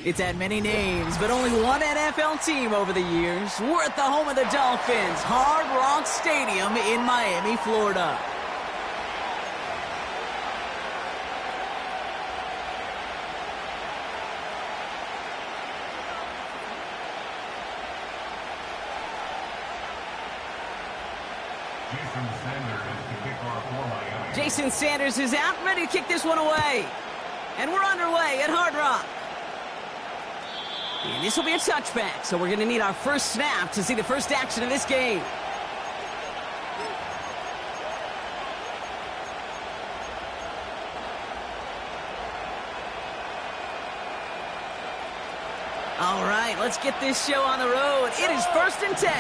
It's had many names, but only one NFL team over the years. We're at the home of the Dolphins, Hard Rock Stadium in Miami, Florida. Jason Sanders is out, ready to kick this one away. And we're underway at Hard Rock. And this will be a touchback, so we're going to need our first snap to see the first action of this game. All right, let's get this show on the road. It is 1st and 10.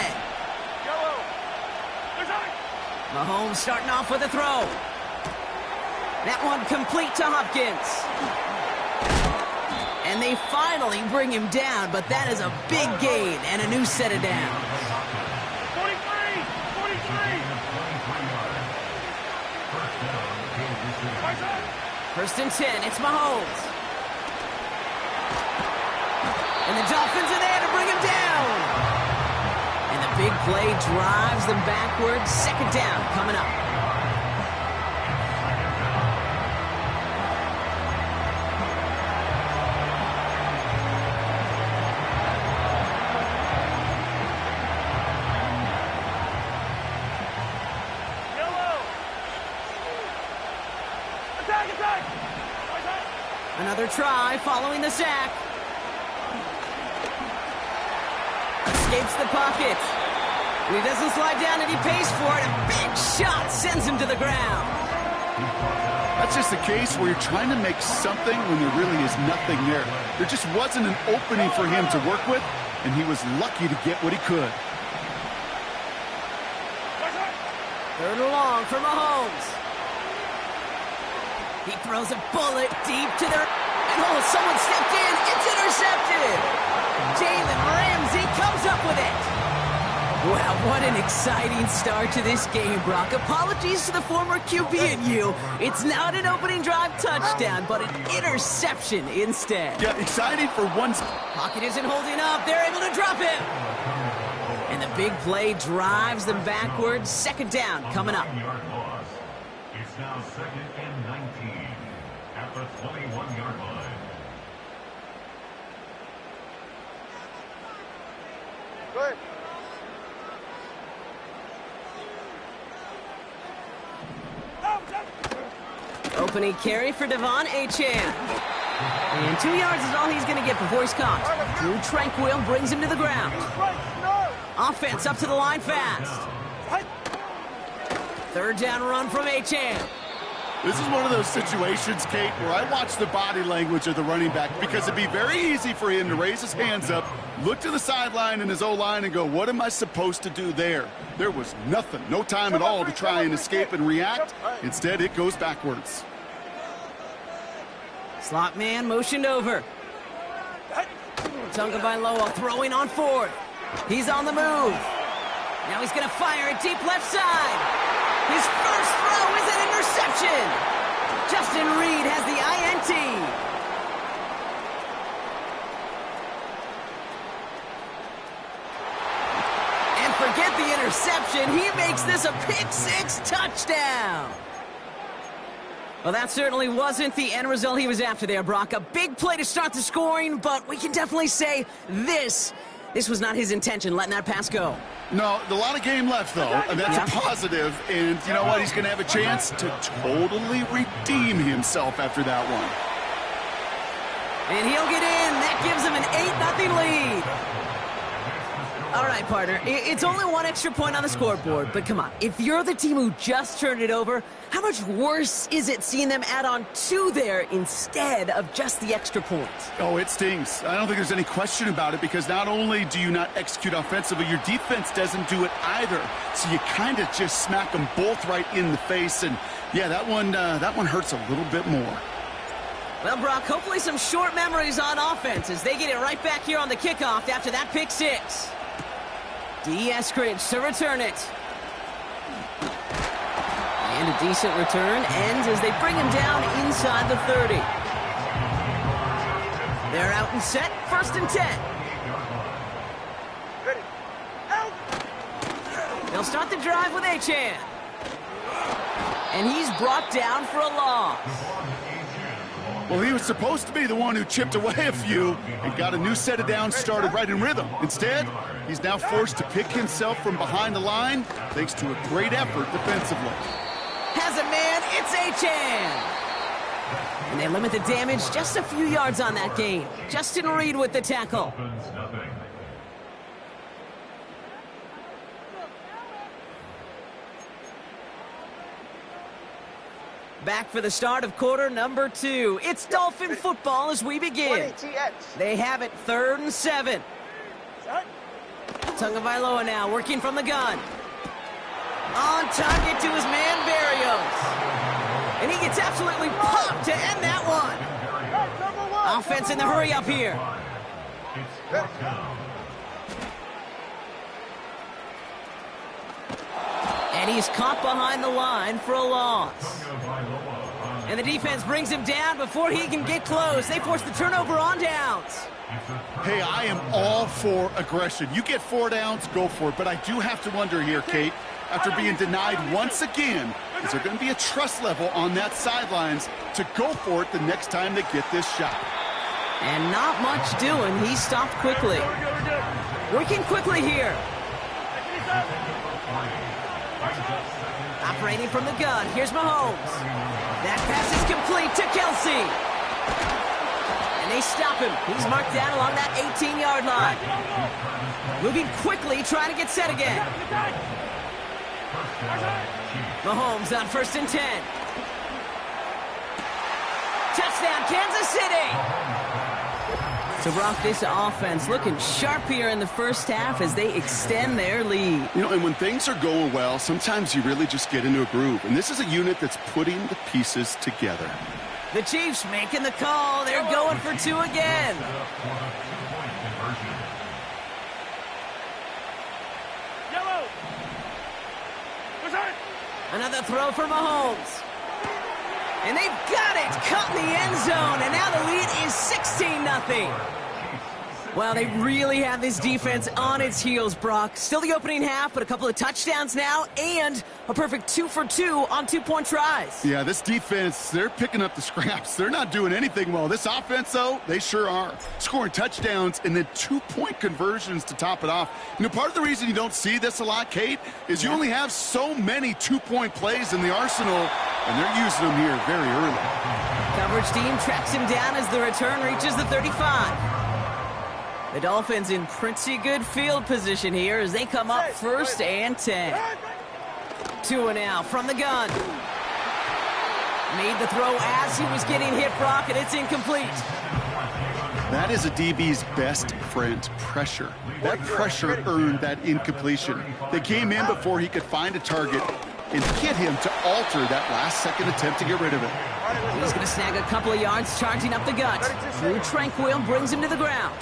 Mahomes starting off with a throw. That one complete to Hopkins. And they finally bring him down, but that is a big gain and a new set of downs. 1st and 10, it's Mahomes. And the Dolphins are there to bring him down. And the big play drives them backwards. 2nd down coming up. Another try following the sack. Escapes the pocket. And he doesn't slide down and he pays for it. A big shot sends him to the ground. That's just a case where you're trying to make something when there really is nothing there. There just wasn't an opening for him to work with, and he was lucky to get what he could. 3rd and long for Mahomes. He throws a bullet deep to their... And oh, someone stepped in. It's intercepted. Jalen Ramsey comes up with it. Wow, what an exciting start to this game, Brock. Apologies to the former QB and you. It's not an opening drive touchdown, but an interception instead. Yeah, exciting for one... Pocket isn't holding up. They're able to drop him. And the big play drives them backwards. 2nd down coming up. It's now 2nd and 19 at the 21-yard line. Good. Opening carry for Devon Achane. And 2 yards is all he's going to get before he's caught. Drew Tranquil brings him to the ground. Offense up to the line fast. 3rd down run from Achane. This is one of those situations, Kate, where I watch the body language of the running back because it'd be very easy for him to raise his hands up, look to the sideline and his O-line and go, what am I supposed to do there? There was nothing, no time at all to try and escape and react. Instead, it goes backwards. Slot man motioned over. Tagovailoa throwing on 4th. He's on the move. Now he's going to fire it deep left side. His first throw is an interception. Justin Reed has the INT. And forget the interception. He makes this a pick-6 touchdown. Well, that certainly wasn't the end result he was after there, Brock. A big play to start the scoring, but we can definitely say this was not his intention, letting that pass go. No, a lot of game left, though, and that's a positive. And you know what? He's going to have a chance to totally redeem himself after that one. And he'll get in. That gives him an 8-0 lead. All right, partner, it's only 1 extra point on the scoreboard, but come on. If you're the team who just turned it over, how much worse is it seeing them add on 2 there instead of just the extra point? Oh, it stings. I don't think there's any question about it because not only do you not execute offensively, your defense doesn't do it either. So you kind of just smack them both right in the face, and yeah, that one hurts a little bit more. Well, Brock, hopefully some short memories on offense as they get it right back here on the kickoff after that pick 6. D. Eskridge to return it. And a decent return ends as they bring him down inside the 30. They're out and set, 1st and 10. Ready. Out. They'll start the drive with Achan. And he's brought down for a loss. Well, he was supposed to be the one who chipped away a few and got a new set of downs started right in rhythm. Instead, he's now forced to pick himself from behind the line thanks to a great effort defensively. Has a man, it's Achan. And they limit the damage just a few yards on that game. Justin Reed with the tackle. Back for the start of quarter number 2. It's Dolphin football as we begin. They have it 3rd and 7. Tagovailoa now working from the gun. On target to his man Berrios. And he gets absolutely popped to end that one. Offense in the hurry up here. And he's caught behind the line for a loss. And the defense brings him down before he can get close. They force the turnover on downs. Hey, I am all for aggression. You get 4 downs, go for it. But I do have to wonder here, Kate, after being denied once again, is there going to be a trust level on that sidelines to go for it the next time they get this shot? And not much doing. He stopped quickly. Working quickly here. Operating from the gun. Here's Mahomes. That pass is complete to Kelsey. And they stop him. He's marked down along that 18-yard line. Moving quickly, trying to get set again. Mahomes on 1st and 10. Touchdown, Kansas City. So, Brock, this offense looking sharp here in the first half as they extend their lead. You know, and when things are going well, sometimes you really just get into a groove. And this is a unit that's putting the pieces together. The Chiefs making the call. They're going for 2 again. Yellow. Another throw for Mahomes. And they've got it. Caught in the end zone. And now the lead is 16-0. Well, they really have this defense on its heels, Brock. Still the opening half, but a couple of touchdowns now and a perfect 2 for 2 on 2-point tries. Yeah, this defense, they're picking up the scraps. They're not doing anything well. This offense, though, they sure are. Scoring touchdowns and then 2-point conversions to top it off. You know, part of the reason you don't see this a lot, Kate, is you only have so many 2-point plays in the arsenal, and they're using them here very early. Coverage team tracks him down as the return reaches the 35. The Dolphins in pretty good field position here as they come up 1st and 10. 2 now from the gun. Made the throw as he was getting hit, Brock, and it's incomplete. That is a DB's best friend, pressure. That pressure earned that incompletion. They came in before he could find a target and hit him to alter that last-second attempt to get rid of it. He's going to snag a couple of yards charging up the gut. Drew Tranquil brings him to the ground.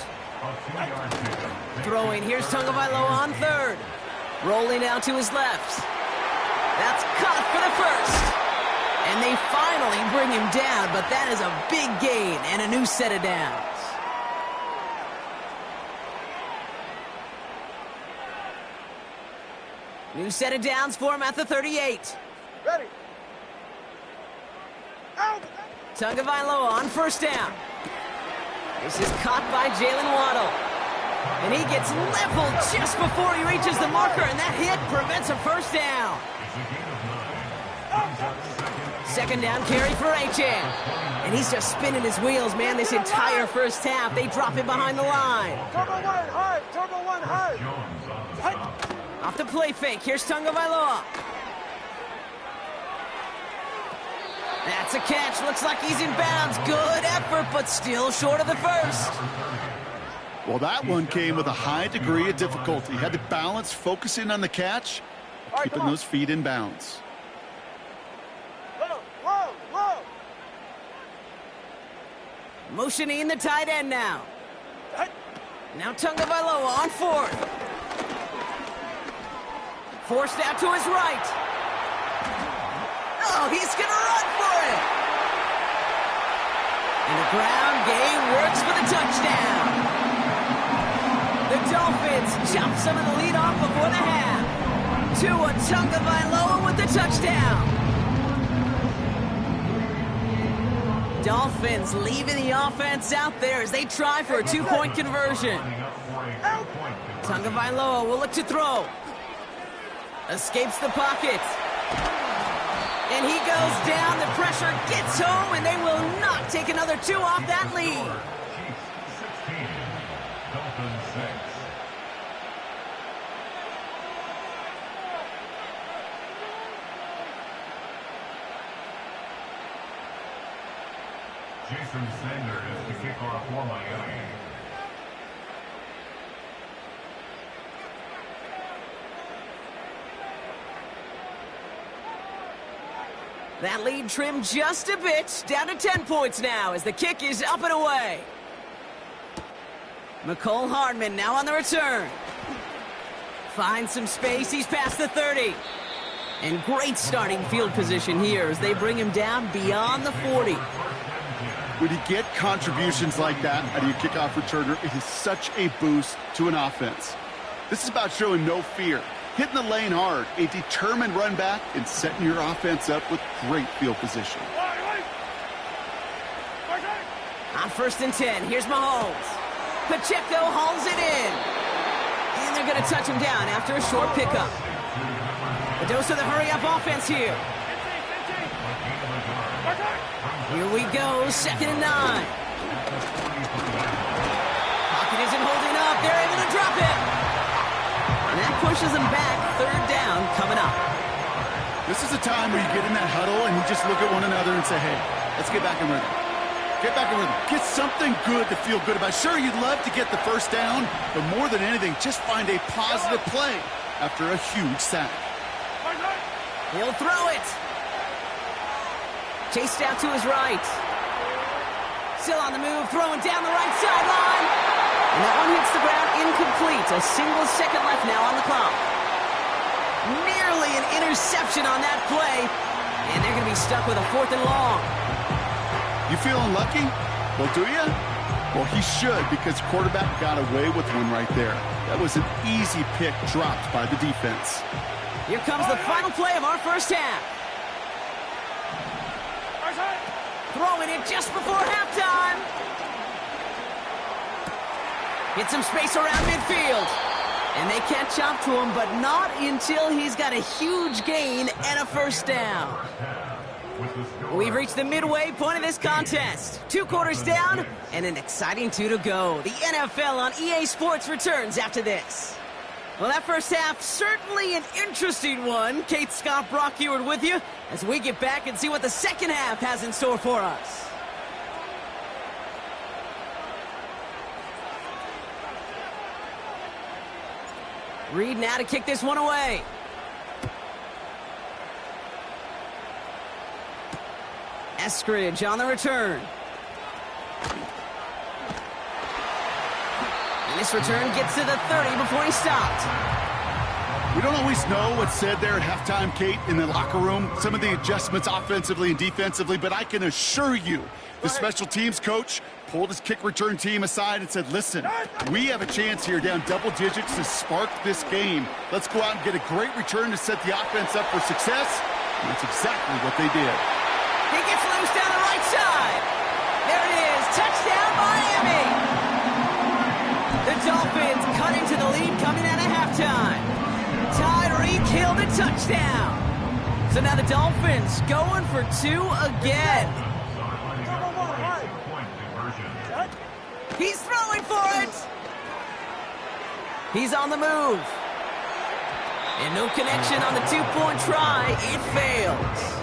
Throwing, here's Tagovailoa on 3rd. Rolling out to his left. That's caught for the 1st. And they finally bring him down, but that is a big gain and a new set of downs. New set of downs for him at the 38. Ready. Out. Tagovailoa on 1st down. This is caught by Jalen Waddle. And he gets leveled just before he reaches the marker, and that hit prevents a 1st down. 2nd down carry for Achan. And he's just spinning his wheels, man, this entire first half. They drop him behind the line. Turbo 1 hard. Turbo 1 hard. Off the play fake. Here's Tagovailoa. That's a catch. Looks like he's in bounds. Good effort, but still short of the 1st. Well, that one came with a high degree of difficulty. Had to balance focusing on the catch, keeping those feet in bounds. Whoa. Motioning the tight end now. Now Tagovailoa on 4th. Forced out to his right. Oh, he's going to run for it. And the ground game works for the touchdown. The Dolphins chop some of the lead off before the half. Tua Tagovailoa with the touchdown. Dolphins leaving the offense out there as they try for a two-point conversion. Tagovailoa will look to throw. Escapes the pocket. And he goes down. The pressure gets home, and they will not take another two off that lead. Chiefs 16, Dolphins 6. Jason Sanders to kick off for Miami. That lead trimmed just a bit, down to 10 points now as the kick is up and away. McCole Hardman now on the return. Finds some space, he's past the 30. And great starting field position here as they bring him down beyond the 40. When you get contributions like that out of your kickoff returner, it is such a boost to an offense. This is about showing no fear, hitting the lane hard, a determined run back, and setting your offense up with great field position. On 1st and 10, here's Mahomes. Pacheco hauls it in. And they're going to touch him down after a short pickup. A dose of the hurry-up offense here. Here we go, 2nd and 9. Pocket isn't holding up. They're able to drop it. And that pushes them back. 3rd down coming up. This is a time where you get in that huddle and you just look at one another and say, hey, let's get back in rhythm. Get back in rhythm. Get something good to feel good about. Sure, you'd love to get the 1st down, but more than anything, just find a positive play after a huge sack. He'll throw it. Chased out to his right. Still on the move, throwing down the right sideline. And that one hits the ground incomplete. A single second left now on the clock. Nearly an interception on that play. And they're going to be stuck with a 4th and long. You feeling lucky? Well, do you? Well, he should, because quarterback got away with one right there. That was an easy pick dropped by the defense. Here comes the final play of our first half. Throwing it just before halftime. Get some space around midfield. And they can't chop to him, but not until he's got a huge gain and a 1st down. We've reached the midway point of this contest. 2 quarters down and an exciting 2 to go. The NFL on EA Sports returns after this. Well, that first half, certainly an interesting one. Kate, Scott, Brock Eward with you as we get back and see what the second half has in store for us. Reed now to kick this one away. Eskridge on the return. And this return gets to the 30 before he stopped. We don't always know what's said there at halftime, Kate, in the locker room. Some of the adjustments offensively and defensively, but I can assure you the special teams coach pulled his kick return team aside and said, listen, we have a chance here down double digits to spark this game. Let's go out and get a great return to set the offense up for success. And that's exactly what they did. He gets loose down the right side. There it is. Touchdown, Miami. The Dolphins cut into the lead coming out of halftime. Tyreek Hill the touchdown. So now the Dolphins going for 2 again. He's throwing for it. He's on the move. And no connection on the 2-point try. It fails.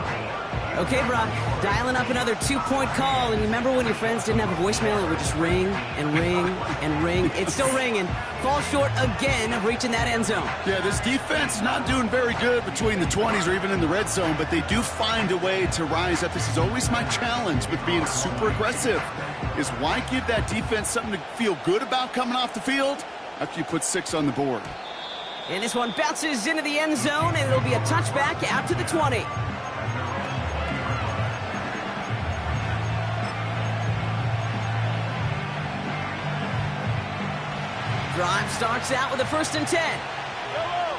Okay, Brock, dialing up another 2-point call. And remember when your friends didn't have a voicemail? It would just ring and ring and ring. It's still ringing. Fall short again of reaching that end zone. Yeah, this defense is not doing very good between the 20s or even in the red zone, but they do find a way to rise up. This is always my challenge with being super aggressive, is why give that defense something to feel good about coming off the field after you put 6 on the board. And this one bounces into the end zone, and it'll be a touchback out to the 20. Drive starts out with a 1st and 10. Yellow.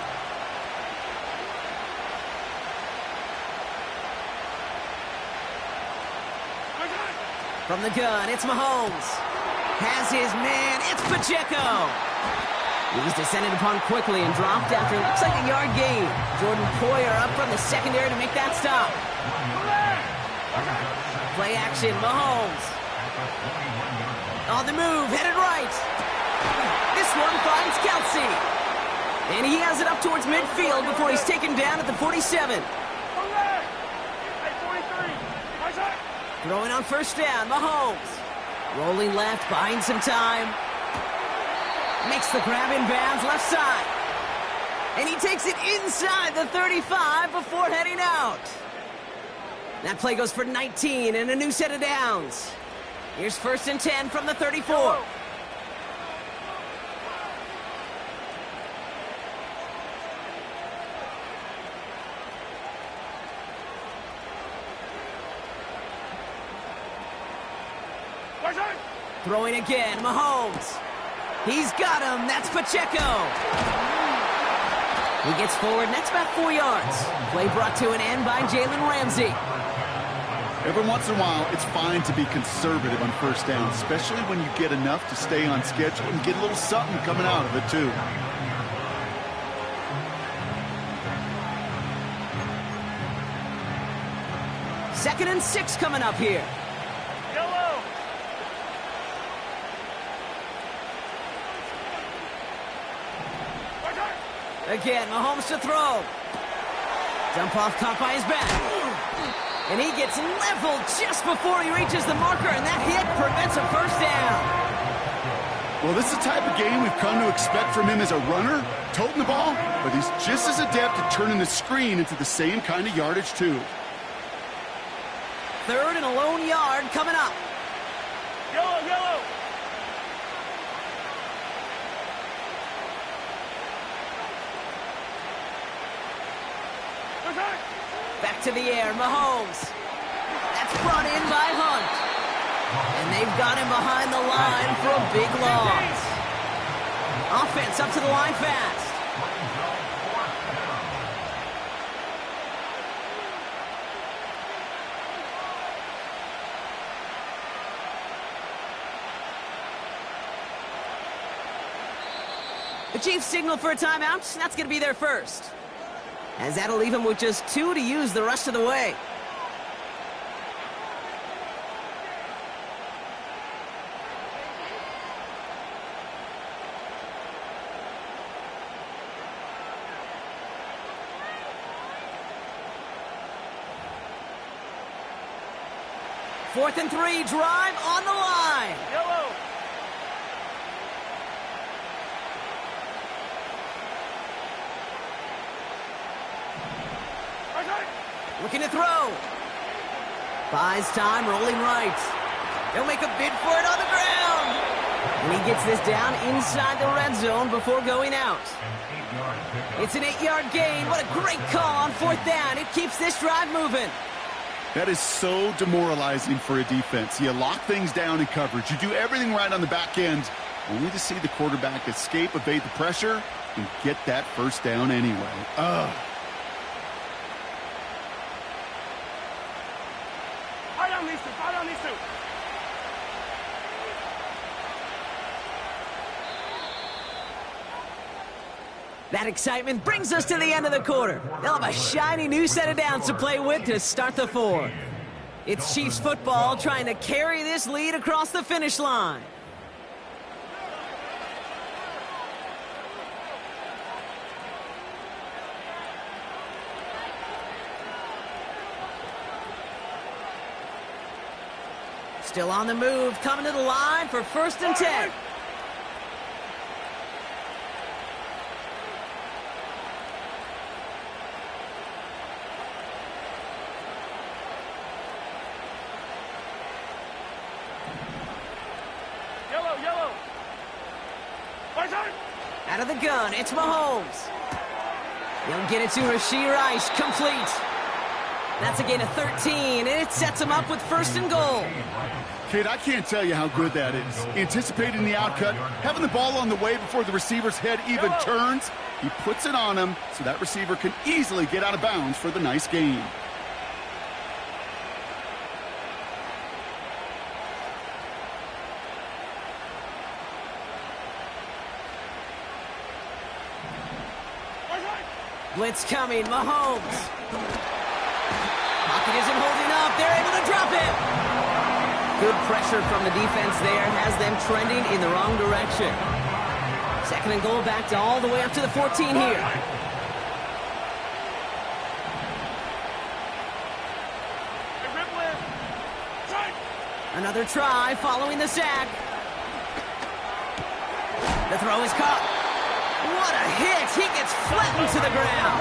From the gun, it's Mahomes. Has his man, it's Pacheco. He was descended upon quickly and dropped after it looks like a yard gain. Jordan Poyer up from the secondary to make that stop. Play action, Mahomes. On the move, headed right. This one finds Kelsey. And he has it up towards midfield before he's taken down at the 47. Throwing on 1st down, Mahomes. Rolling left, buying some time. Makes the grab in bounds, left side. And he takes it inside the 35 before heading out. That play goes for 19 and a new set of downs. Here's 1st and 10 from the 34. Throwing again, Mahomes. He's got him. That's Pacheco. He gets forward, and that's about 4 yards. Play brought to an end by Jalen Ramsey. Every once in a while, it's fine to be conservative on 1st down, especially when you get enough to stay on schedule and get a little something coming out of it, too. Second and 6 coming up here. Yellow. Again, Mahomes to throw. Dump off caught by his back. And he gets leveled just before he reaches the marker, and that hit prevents a 1st down. Well, this is the type of game we've come to expect from him as a runner, toting the ball, but he's just as adept at turning the screen into the same kind of yardage, too. 3rd and a lone yard coming up. Yellow, yellow. Back to the air, Mahomes. That's brought in by Hunt. And they've got him behind the line for a big loss. Offense up to the line fast. The Chiefs signal for a timeout. That's going to be their first. As that'll leave him with just 2 to use the rest of the way. Fourth and 3, drive on the line. Yellow. Looking to throw. Buys time, rolling right. They'll make a bid for it on the ground. And he gets this down inside the red zone before going out. It's an 8-yard gain. What a great call on 4th down. It keeps this drive moving. That is so demoralizing for a defense. You lock things down in coverage. You do everything right on the back end, only to see the quarterback escape, evade the pressure, and get that 1st down anyway. Ugh. Fight on these two. That excitement brings us to the end of the quarter. They'll have a shiny new set of downs to play with to start the 4th. It's Chiefs football trying to carry this lead across the finish line. Still on the move, coming to the line for 1st and 10. Yellow, yellow. Out of the gun, it's Mahomes. He'll get it to Rashee Rice, complete. That's a gain of 13, and it sets him up with first and goal. Kid, I can't tell you how good that is. Anticipating the outcut, having the ball on the way before the receiver's head even turns, he puts it on him so that receiver can easily get out of bounds for the nice gain. Blitz coming, Mahomes. Pocket isn't holding up. They're able to drop it. Good pressure from the defense there has them trending in the wrong direction. Second and goal, back to all the way up to the 14 here. Another try following the sack. The throw is caught. What a hit! He gets flattened to the ground.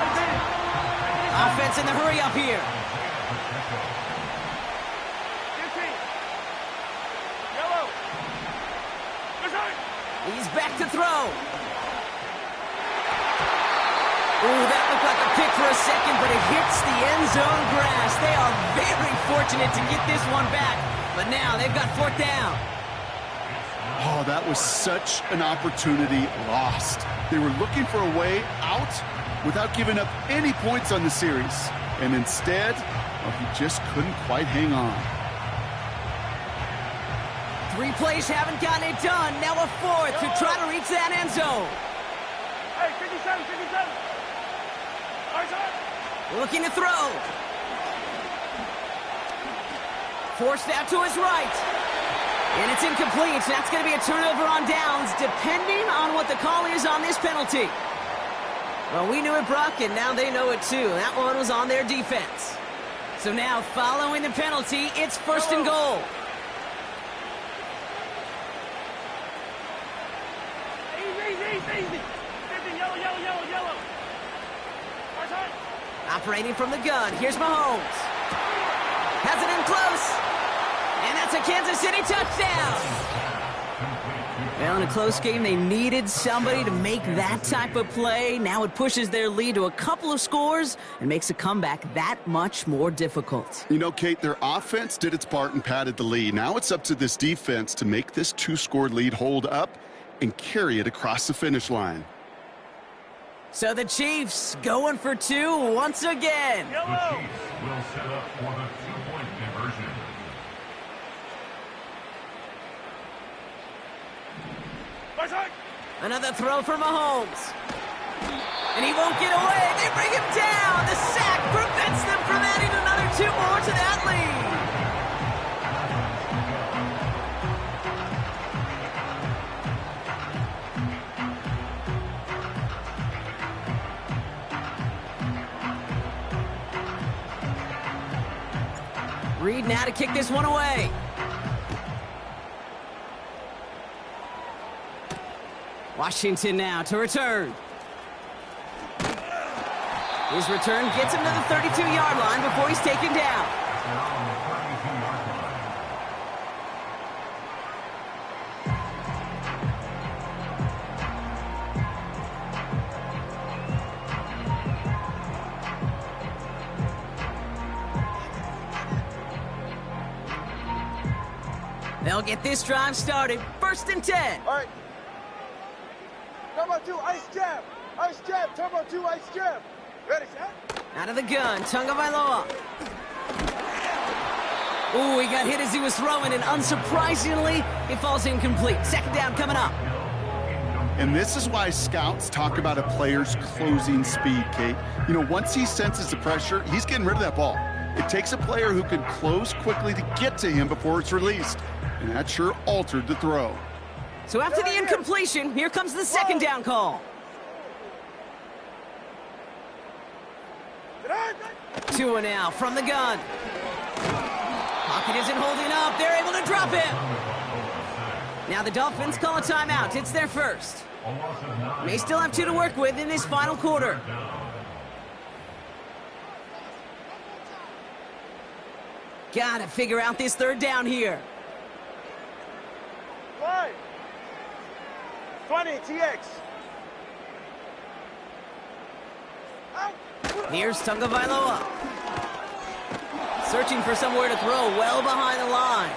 Offense in the hurry up here. He's back to throw. Ooh, that looked like a pick for a second, but it hits the end zone grass. They are very fortunate to get this one back, but now they've got fourth down. Oh, that was such an opportunity lost. They were looking for a way out without giving up any points on the series. And instead, well, he just couldn't quite hang on. 3 plays haven't gotten it done. Now a fourth to try to reach that end zone. Hey, 57, 57. Looking to throw. Forced out to his right. And it's incomplete. So that's going to be a turnover on downs, depending on what the call is on this penalty. Well, we knew it, Brock, and now they know it too. That one was on their defense. So now, following the penalty, it's first and goal. Easy. Yellow, yellow, yellow, yellow. Operating from the gun, here's Mahomes. Has it in close. And that's a Kansas City touchdown. Well, in a close game, they needed somebody to make that type of play. Now it pushes their lead to a couple of scores and makes a comeback that much more difficult. You know, Kate, their offense did its part and padded the lead. Now it's up to this defense to make this 2-score lead hold up and carry it across the finish line. So the Chiefs going for 2 once again. The Chiefs will set up for the 2-point conversion. Another throw for Mahomes. And he won't get away. They bring him down. The sack prevents them from adding another 2 more to that lead. Reed now to kick this one away. Washington now to return. His return gets him to the 32-yard line before he's taken down. They'll get this drive started. First and 10. All right. Turbo 2, ice jab. Ice jab, turbo 2, ice jab. Ready, set? Out of the gun, Tagovailoa. Ooh, he got hit as he was throwing, and unsurprisingly, it falls incomplete. Second down coming up. And this is why scouts talk about a player's closing speed, Kate. You know, once he senses the pressure, he's getting rid of that ball. It takes a player who can close quickly to get to him before it's released. And that sure altered the throw. So after the incompletion, here comes the second down call. 2 now from the gun. Pocket isn't holding up. They're able to drop him. Now the Dolphins call a timeout. It's their first. They still have 2 to work with in this final quarter. Gotta figure out this third down here. 20, TX. Here's Tagovailoa. Searching for somewhere to throw well behind the line.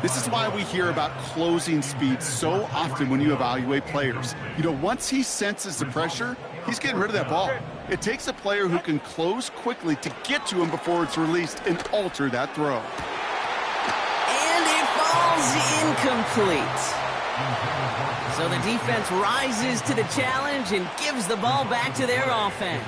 This is why we hear about closing speed so often when you evaluate players. You know, once he senses the pressure, he's getting rid of that ball. It takes a player who can close quickly to get to him before it's released and alter that throw. And it falls incomplete. So the defense rises to the challenge and gives the ball back to their offense.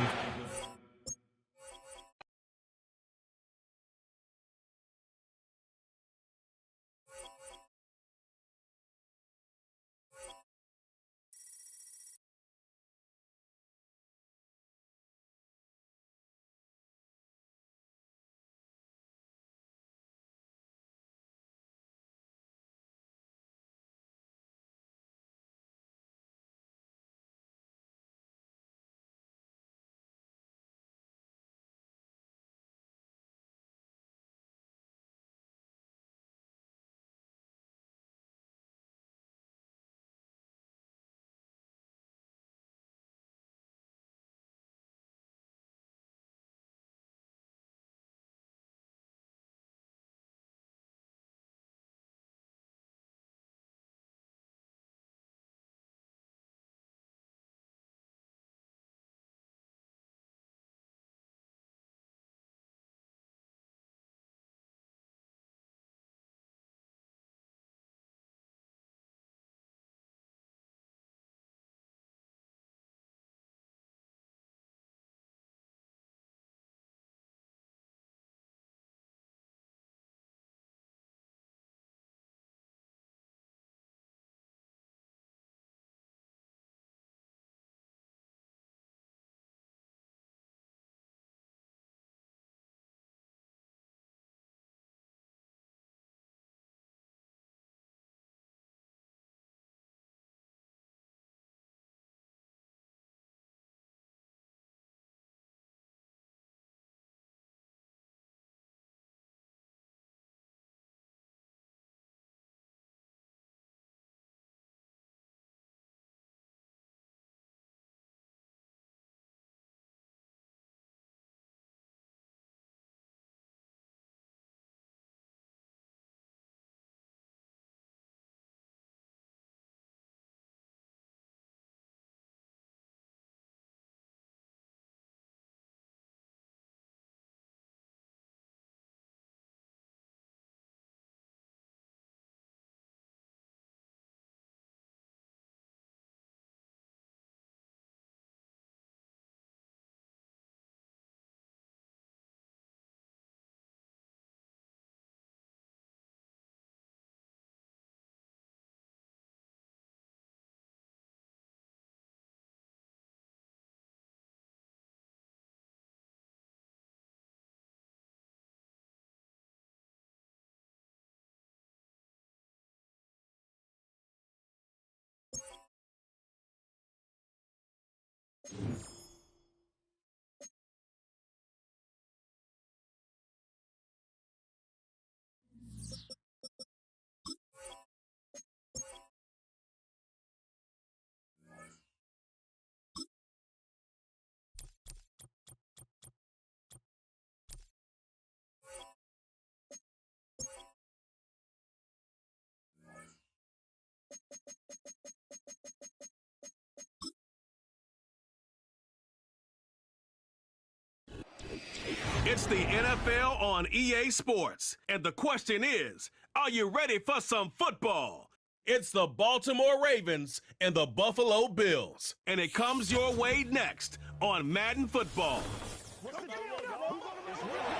It's the NFL on EA Sports, and the question is, are you ready for some football? It's the Baltimore Ravens and the Buffalo Bills, and it comes your way next on Madden Football.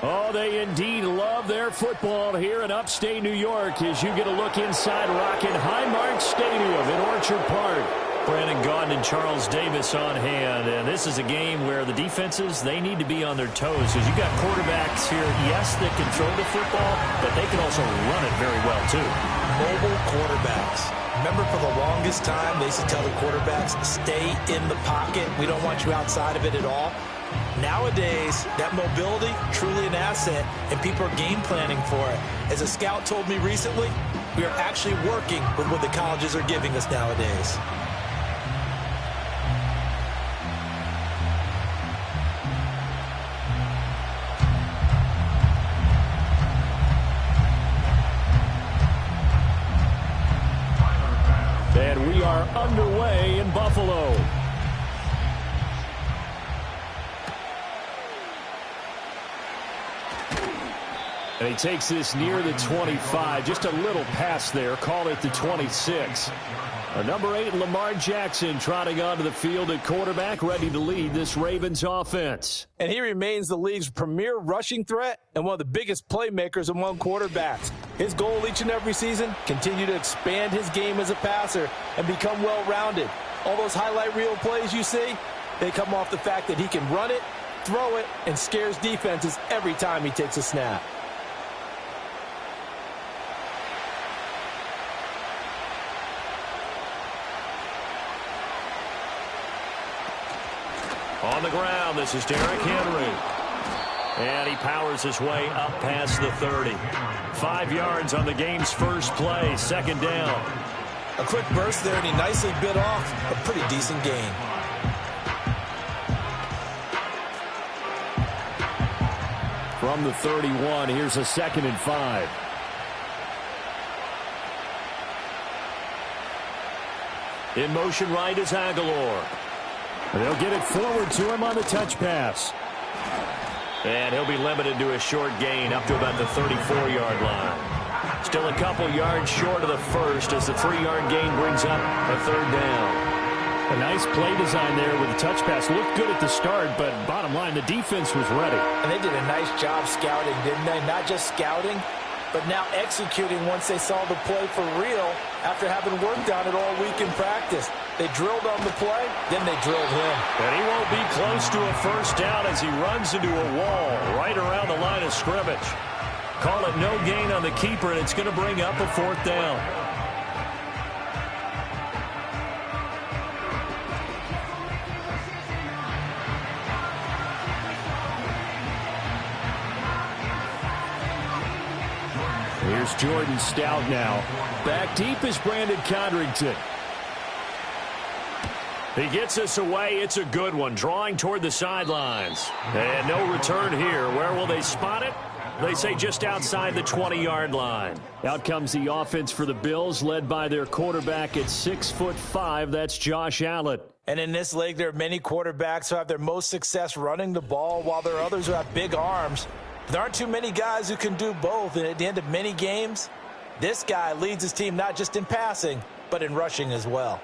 Oh, they indeed love their football here in upstate New York as you get a look inside Rocket Highmark Stadium in Orchard Park. Brandon Gaudin and Charles Davis on hand, and this is a game where the defenses, they need to be on their toes because you got quarterbacks here, yes, that can throw the football, but they can also run it very well, too. Mobile quarterbacks. Remember, for the longest time, they used to tell the quarterbacks, stay in the pocket. We don't want you outside of it at all. Nowadays, that mobility, truly an asset, and people are game planning for it. As a scout told me recently, we are actually working with what the colleges are giving us nowadays. are underway in Buffalo. And he takes this near the 25. Just a little pass there. Call it the 26. Number 8, Lamar Jackson, trotting onto the field at quarterback, ready to lead this Ravens offense. And he remains the league's premier rushing threat and one of the biggest playmakers among quarterbacks. His goal each and every season, continue to expand his game as a passer and become well-rounded. All those highlight reel plays you see, they come off the fact that he can run it, throw it, and scares defenses every time he takes a snap. On the ground, this is Derrick Henry. And he powers his way up past the 30. 5 yards on the game's first play, second down. A quick burst there, and he nicely bit off a pretty decent gain. From the 31, here's a 2nd and 5. In motion right is Aguilar. They'll get it forward to him on the touch pass. And he'll be limited to a short gain up to about the 34-yard line. Still a couple yards short of the first as the 3-yard gain brings up a 3rd down. A nice play design there with the touch pass. Looked good at the start, but bottom line, the defense was ready. And they did a nice job scouting, didn't they? Not just scouting, but now executing once they saw the play for real after having worked on it all week in practice. They drilled on the play, then they drilled him. And he won't be close to a first down as he runs into a wall right around the line of scrimmage. Call it no gain on the keeper, and it's going to bring up a 4th down. Here's Jordan Stout now. Back deep is Brandon Codrington. He gets us away. It's a good one. Drawing toward the sidelines. And no return here. Where will they spot it? They say just outside the 20-yard line. Out comes the offense for the Bills, led by their quarterback at 6'5". That's Josh Allen. And in this league, there are many quarterbacks who have their most success running the ball, while there are others who have big arms. There aren't too many guys who can do both. And at the end of many games, this guy leads his team not just in passing, but in rushing as well.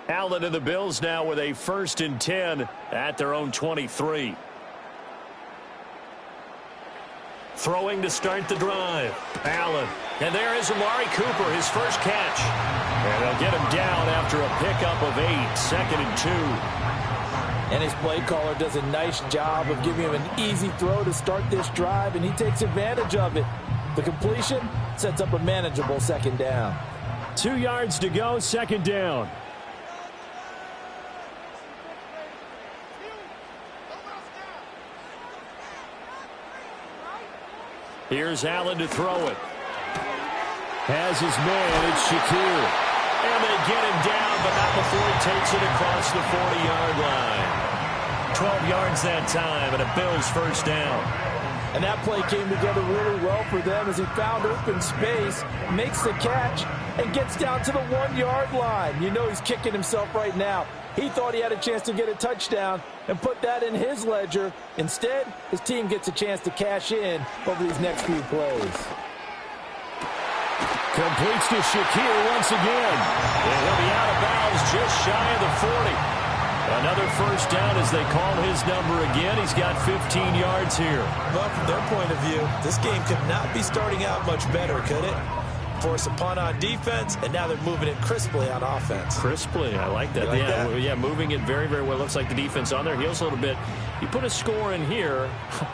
Allen and the Bills now with a 1st and 10 at their own 23. Throwing to start the drive. Allen. And there is Amari Cooper, his first catch. And they'll get him down after a pickup of 8, 2nd and 2. And his play caller does a nice job of giving him an easy throw to start this drive, and he takes advantage of it. The completion sets up a manageable 2nd down. 2 yards to go, 2nd down. Here's Allen to throw it. Has his man, it's Shakir. And they get him down, but not before he takes it across the 40-yard line. 12 yards that time, and a Bills 1st down. And that play came together really well for them as he found open space, makes the catch, and gets down to the 1-yard line. You know he's kicking himself right now. He thought he had a chance to get a touchdown and put that in his ledger. Instead, his team gets a chance to cash in over these next few plays. Completes to Shakir once again. And he'll be out of bounds just shy of the 40. Another 1st down as they call his number again. He's got 15 yards here. Well, from their point of view, this game could not be starting out much better, could it? Force a punt on defense, and now they're moving it crisply on offense. Crisply, I like that. Yeah, moving it very, very well. Looks like the defense on their heels a little bit. You put a score in here,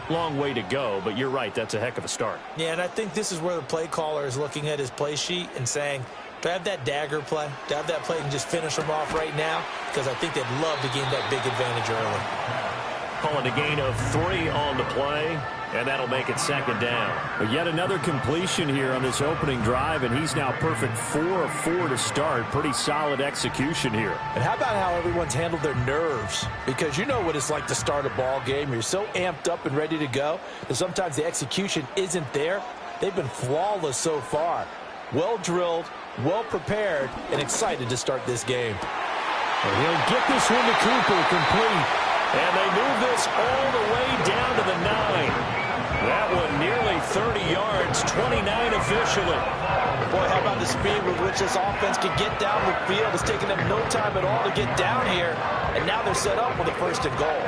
long way to go, but you're right, that's a heck of a start. Yeah, and I think this is where the play caller is looking at his play sheet and saying, do I have that dagger play? Do I have that play and just finish them off right now? Because I think they'd love to gain that big advantage early. Calling a gain of 3 on the play, and that'll make it second down. But yet another completion here on this opening drive, and he's now perfect 4 of 4 to start. Pretty solid execution here. And how about how everyone's handled their nerves? Because you know what it's like to start a ball game. You're so amped up and ready to go that sometimes the execution isn't there. They've been flawless so far. Well drilled, well prepared, and excited to start this game. And he'll get this one to Cooper, complete. And they move this all the way down to the 9. That one nearly 30 yards, 29 officially. Boy, how about the speed with which this offense can get down the field? It's taken them no time at all to get down here. And now they're set up with a 1st and goal.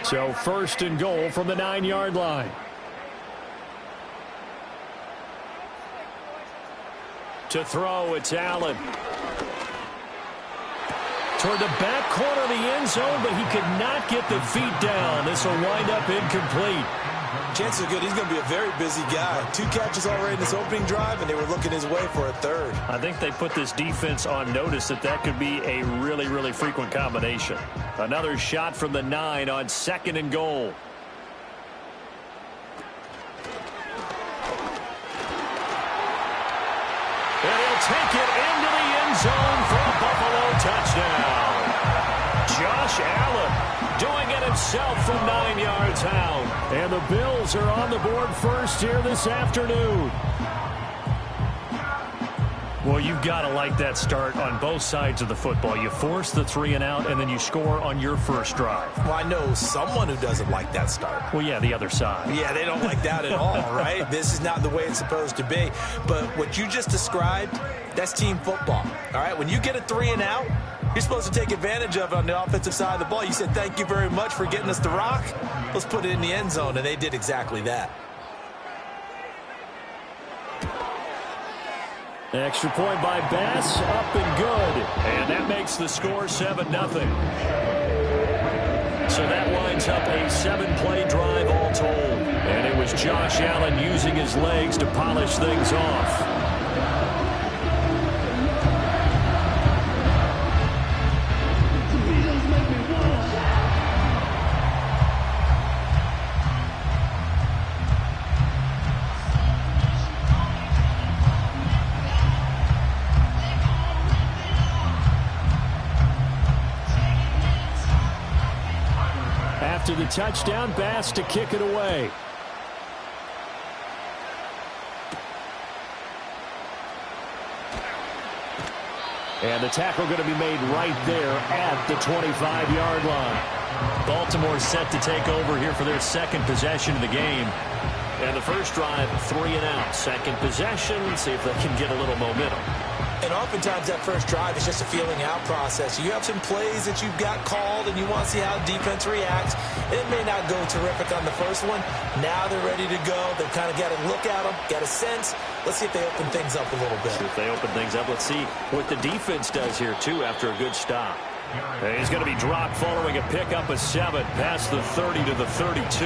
So 1st and goal from the 9-yard line. To throw, it's Allen. Toward the back corner of the end zone, but he could not get the feet down. This will wind up incomplete. Chances are good he's going to be a very busy guy. 2 catches already in this opening drive, and they were looking his way for a 3rd. I think they put this defense on notice that could be a really, really frequent combination. Another shot from the 9 on 2nd and goal. And he'll take it into the end zone for a Buffalo touchdown. Josh Allen doing it himself from 9 yards out. And the Bills are on the board first here this afternoon. Well, you've got to like that start on both sides of the football. You force the 3 and out, and then you score on your first drive. Well, I know someone who doesn't like that start. Well, yeah, the other side. Yeah, they don't like that at all, right? This is not the way it's supposed to be. But what you just described, that's team football, all right? When you get a 3 and out, you're supposed to take advantage of it on the offensive side of the ball. You said, thank you very much for getting us the rock. Let's put it in the end zone, and they did exactly that. Extra point by Bass, up and good. And that makes the score 7-0. So that winds up a 7-play drive all told. And it was Josh Allen using his legs to polish things off. After the touchdown, Bass to kick it away. And the tackle going to be made right there at the 25-yard line. Baltimore set to take over here for their 2nd possession of the game. And the first drive, 3 and out. 2nd possession, see if they can get a little momentum. And oftentimes that first drive is just a feeling out process. You have some plays that you've got called and you want to see how the defense reacts. It may not go terrific on the first one. Now they're ready to go. They've kind of got to look at them, got a sense. Let's see if they open things up a little bit. See if they open things up. Let's see what the defense does here, too, after a good stop. And he's going to be dropped following a pickup of 7 past the 30 to the 32.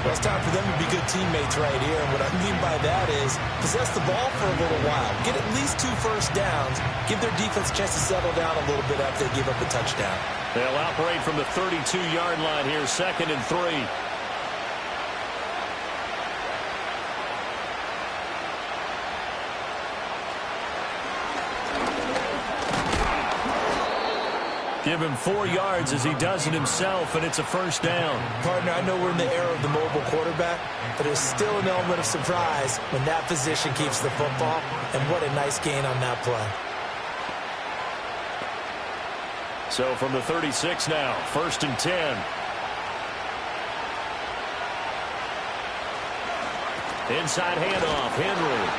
Well, it's time for them to be good teammates right here. And what I mean by that is possess the ball for a little while. Get at least 2 first downs. Give their defense a chance to settle down a little bit after they give up a touchdown. They'll operate from the 32-yard line here, 2nd and 3. Give him 4 yards as he does it himself, and it's a first down. Partner, I know we're in the era of the mobile quarterback, but there's still an element of surprise when that position keeps the football, and what a nice gain on that play. So from the 36 now, 1st and 10. Inside handoff, Henry.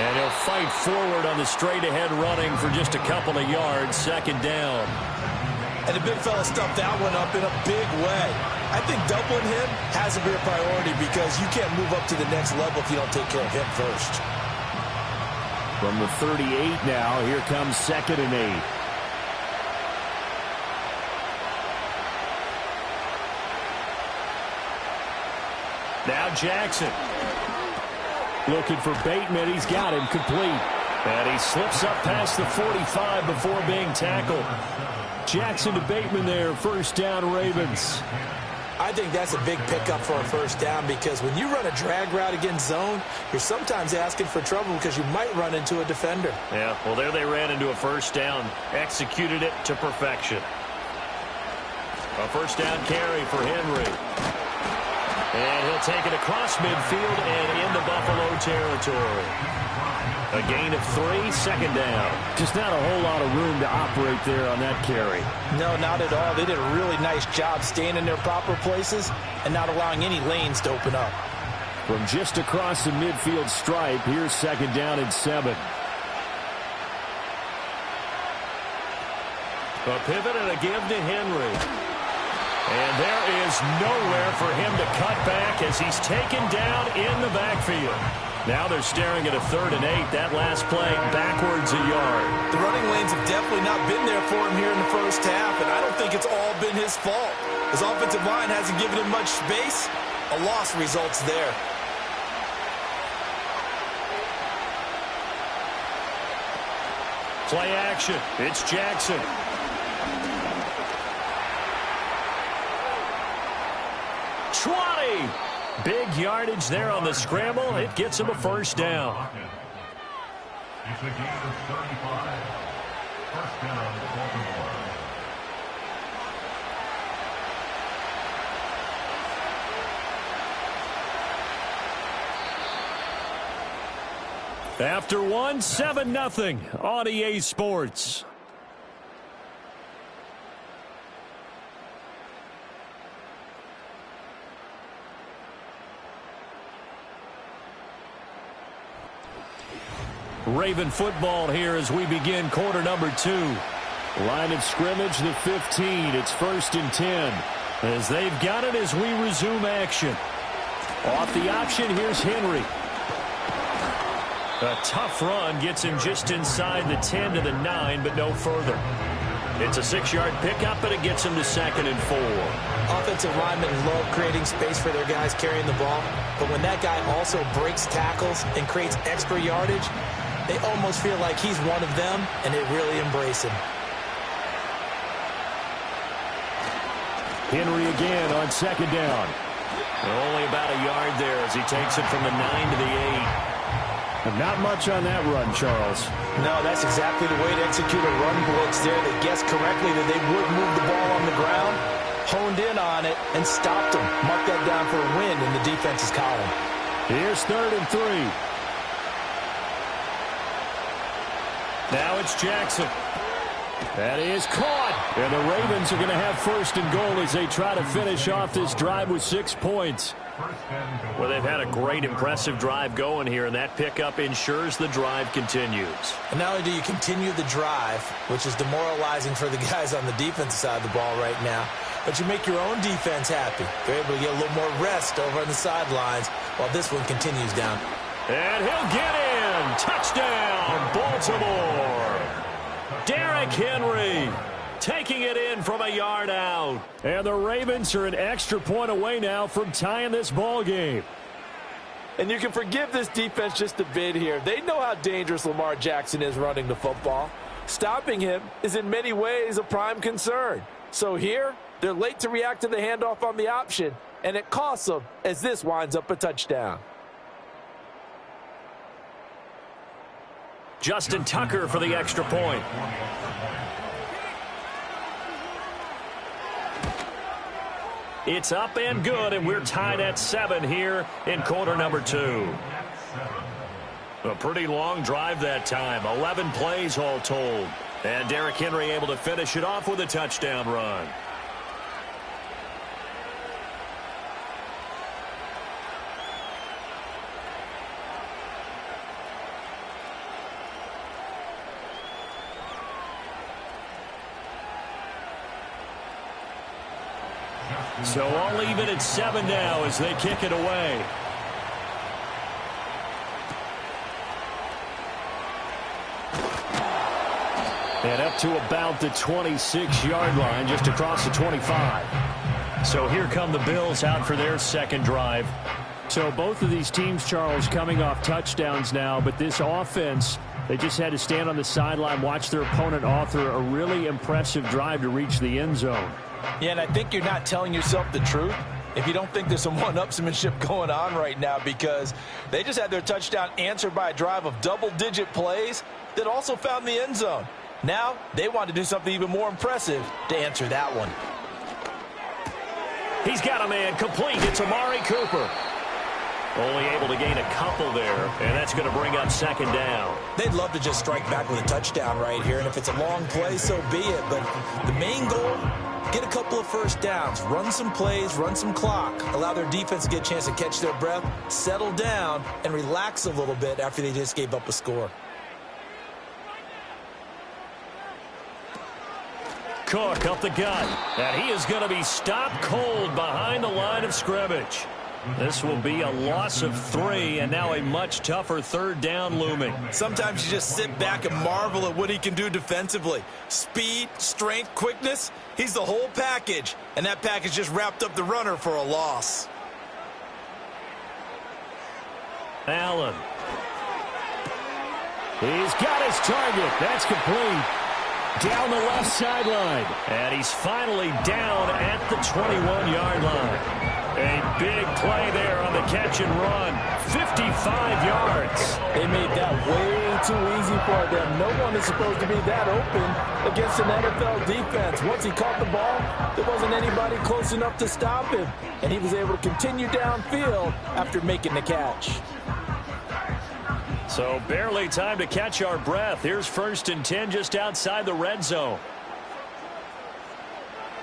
And he'll fight forward on the straight-ahead running for just a couple of yards, 2nd down. And the big fella stuffed that one up in a big way. I think doubling him has to be a priority because you can't move up to the next level if you don't take care of him first. From the 38 now, here comes 2nd and 8. Now Jackson. Looking for Bateman. He's got him complete. And he slips up past the 45 before being tackled. Jackson to Bateman there. First down, Ravens. I think that's a big pickup for a first down because when you run a drag route against zone, you're sometimes asking for trouble because you might run into a defender. Yeah, well, there they ran into a first down. Executed it to perfection. A first down carry for Henry. And he'll take it across midfield and into Buffalo territory. A gain of 3, second down. Just not a whole lot of room to operate there on that carry. No, not at all. They did a really nice job staying in their proper places and not allowing any lanes to open up. From just across the midfield stripe, here's second down and 7. A pivot and a give to Henry. And there is nowhere for him to cut back as he's taken down in the backfield. Now they're staring at a 3rd and 8. That last play backwards a yard. The running lanes have definitely not been there for him here in the first half, and I don't think it's all been his fault. His offensive line hasn't given him much space. A loss results there. Play action. It's Jackson. Big yardage there on the scramble. It gets him a first down. It's a gain of 35. First down, Baltimore. After 1, 7-0 on EA Sports. Raven football here as we begin quarter number 2. Line of scrimmage, the 15. It's 1st and 10. As they've got it as we resume action. Off the option, here's Henry. A tough run gets him just inside the 10 to the 9, but no further. It's a 6-yard pickup, but it gets him to 2nd and 4. Offensive linemen love creating space for their guys carrying the ball, but when that guy also breaks tackles and creates extra yardage, they almost feel like he's one of them, and they really embrace him. Henry again on 2nd down. Only about a yard there as he takes it from the 9 to the 8. Not much on that run, Charles. No, that's exactly the way to execute a run blitz there. They guessed correctly that they would move the ball on the ground, honed in on it, and stopped them. Mark that down for a win in the defense's column. Here's 3rd and 3. Now it's Jackson. That is caught. And the Ravens are going to have 1st and goal as they try to finish off this drive with 6 points. Well, they've had a great, impressive drive going here, and that pickup ensures the drive continues. And not only do you continue the drive, which is demoralizing for the guys on the defensive side of the ball right now, but you make your own defense happy. They're able to get a little more rest over on the sidelines while this one continues down. And he'll get in. Touchdown, Baltimore. Derrick Henry taking it in from a yard out. And the Ravens are an extra point away now from tying this ball game. And you can forgive this defense just a bit here. They know how dangerous Lamar Jackson is running the football. Stopping him is in many ways a prime concern. So here, they're late to react to the handoff on the option, and it costs them as this winds up a touchdown. Justin Tucker for the extra point. It's up and good, and we're tied at 7 here in quarter number 2. A pretty long drive that time, 11 plays all told. And Derrick Henry able to finish it off with a touchdown run. So all even at 7 now as they kick it away. And up to about the 26-yard line, just across the 25. So here come the Bills out for their second drive. So both of these teams, Charles, coming off touchdowns now, but this offense, they just had to stand on the sideline, watch their opponent author a really impressive drive to reach the end zone. Yeah, and I think you're not telling yourself the truth if you don't think there's some one-upsmanship going on right now, because they just had their touchdown answered by a drive of double-digit plays that also found the end zone. Now they want to do something even more impressive to answer that one. He's got a man complete. It's Amari Cooper. Only able to gain a couple there, and that's going to bring up second down. They'd love to just strike back with a touchdown right here, and if it's a long play, so be it. But the main goal, get a couple of first downs, run some plays, run some clock, allow their defense to get a chance to catch their breath, settle down, and relax a little bit after they just gave up a score. Cook up the gut, and he is going to be stopped cold behind the line of scrimmage. This will be a loss of 3, and now a much tougher third down looming. Sometimes you just sit back and marvel at what he can do defensively. Speed, strength, quickness, he's the whole package, and that package just wrapped up the runner for a loss. Allen. He's got his target. That's complete. Down the left sideline. And he's finally down at the 21-yard line. A big play there on the catch and run. 55 yards. They made that way too easy for them. No one is supposed to be that open against an NFL defense. Once he caught the ball, there wasn't anybody close enough to stop him. And he was able to continue downfield after making the catch. So barely time to catch our breath. Here's 1st and 10 just outside the red zone.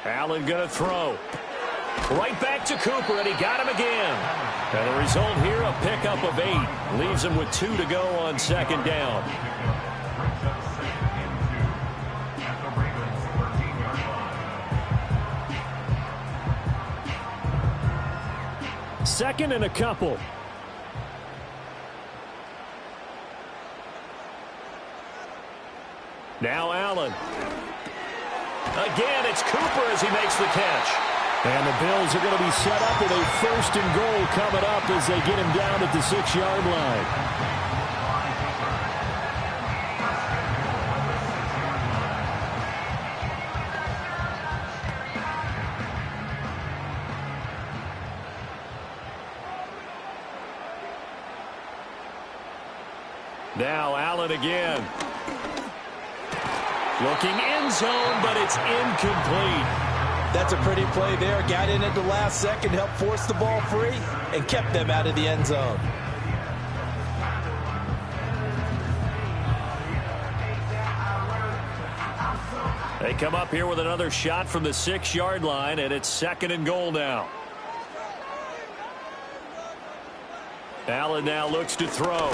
Allen going to throw. Right back to Cooper, and he got him again. And the result here, a pickup of 8. Leaves him with 2 to go on second down. Second and a couple. Now Allen. Again, it's Cooper as he makes the catch. And the Bills are going to be set up with a 1st and goal coming up as they get him down at the 6-yard line. Now Allen again. Looking end zone, but it's incomplete. That's a pretty play there. Got in at the last second, helped force the ball free, and kept them out of the end zone. They come up here with another shot from the 6-yard line, and it's 2nd and goal now. Allen now looks to throw.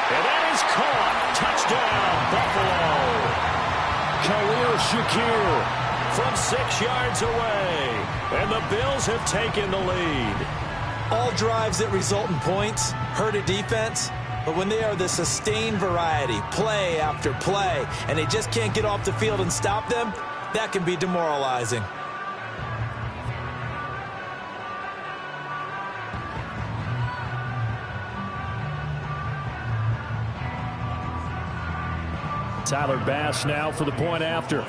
And that is caught. Touchdown, Buffalo. Khalil Shakir from 6 yards away. And the Bills have taken the lead. All drives that result in points hurt a defense, but when they are the sustained variety, play after play, and they just can't get off the field and stop them, that can be demoralizing. Tyler Bass now for the point after.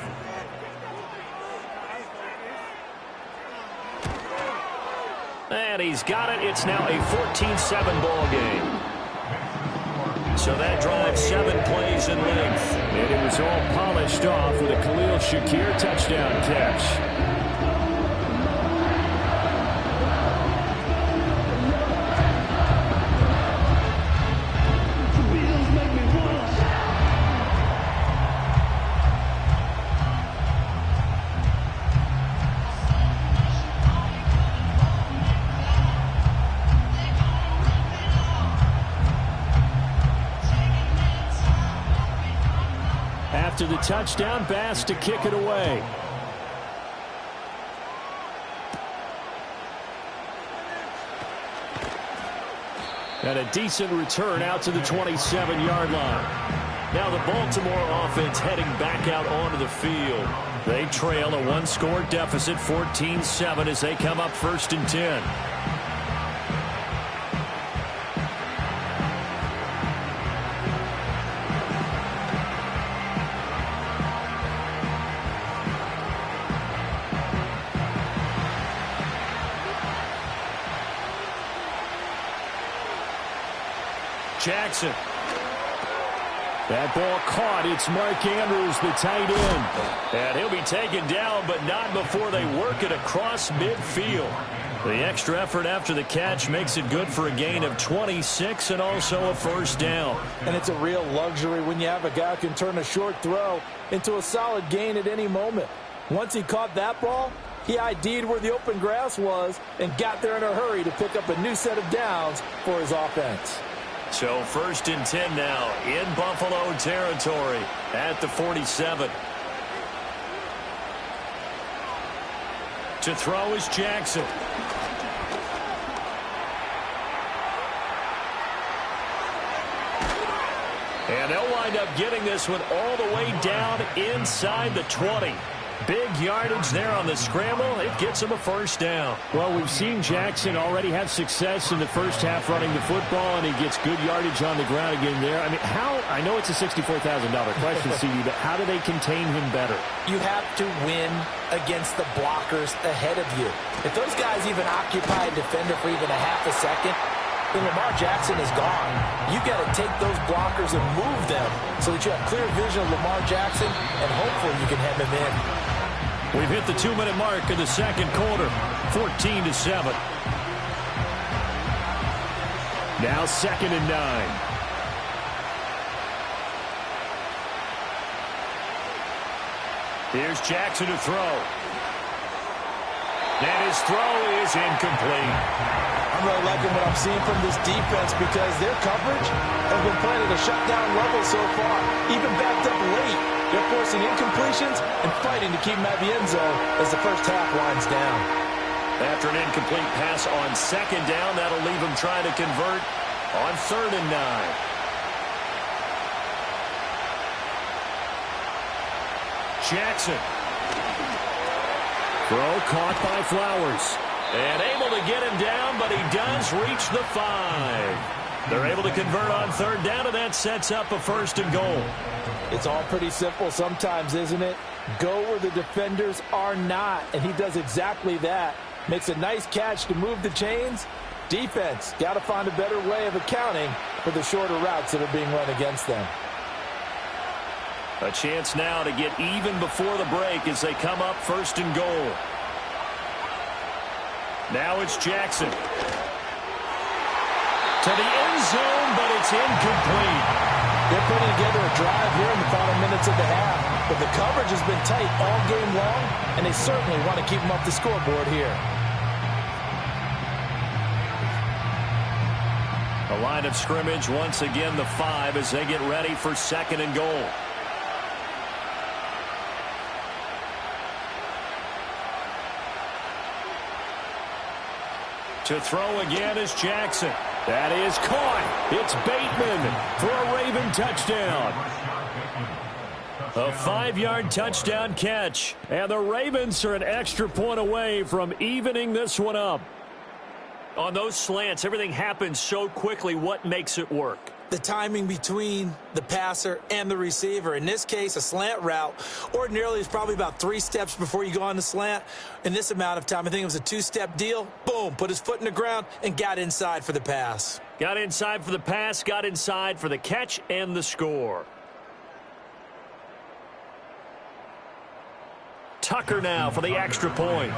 And he's got it. It's now a 14-7 ball game. So that drives 7 plays in length. And it was all polished off with a Khalil Shakir touchdown catch. After the touchdown, Bass to kick it away. And a decent return out to the 27-yard line. Now the Baltimore offense heading back out onto the field. They trail a one-score deficit, 14-7, as they come up 1st and 10. Jackson. That ball caught. It's Mark Andrews, the tight end. And he'll be taken down, but not before they work it across midfield. The extra effort after the catch makes it good for a gain of 26 and also a 1st down. And it's a real luxury when you have a guy who can turn a short throw into a solid gain at any moment. Once he caught that ball, he ID'd where the open grass was and got there in a hurry to pick up a new set of downs for his offense. So 1st and 10 now in Buffalo territory at the 47. To throw is Jackson. And they'll wind up getting this one all the way down inside the 20. Big yardage there on the scramble. It gets him a 1st down. Well, we've seen Jackson already have success in the first half running the football, and he gets good yardage on the ground again there. I mean, I know it's a $64,000 question, CD, but how do they contain him better? You have to win against the blockers ahead of you. If those guys even occupy a defender for even a half a second, then Lamar Jackson is gone. You got to take those blockers and move them so that you have clear vision of Lamar Jackson, and hopefully you can hem him in. We've hit the 2-minute mark of the second quarter, 14-7. Now 2nd and 9. Here's Jackson to throw. And his throw is incomplete. I'm really liking what I'm seeing from this defense because their coverage has been playing at a shutdown level so far, even backed up late. They're forcing incompletions and fighting to keep them at the end zone as the first half winds down. After an incomplete pass on 2nd down, that'll leave them trying to convert on 3rd and 9. Jackson. Throw caught by Flowers. And able to get him down, but he does reach the 5. They're able to convert on 3rd down, and that sets up a 1st and goal. It's all pretty simple sometimes, isn't it? Go where the defenders are not, and he does exactly that. Makes a nice catch to move the chains. Defense, got to find a better way of accounting for the shorter routes that are being run against them. A chance now to get even before the break as they come up 1st and goal. Now it's Jackson. To the end zone, but it's incomplete. They're putting together a drive here in the final minutes of the half, but the coverage has been tight all game long, and they certainly want to keep them up the scoreboard here. The line of scrimmage once again the 5 as they get ready for 2nd and goal. To throw again is Jackson. That is caught. It's Bateman for a Raven touchdown. A 5-yard touchdown catch. And the Ravens are an extra point away from evening this one up. On those slants, everything happens so quickly. What makes it work? The timing between the passer and the receiver. In this case, a slant route ordinarily is probably about 3 steps before you go on the slant. In this amount of time, I think it was a 2-step deal. Boom, put his foot in the ground and got inside for the pass. Got inside for the pass, got inside for the catch and the score. Tucker now for the extra point.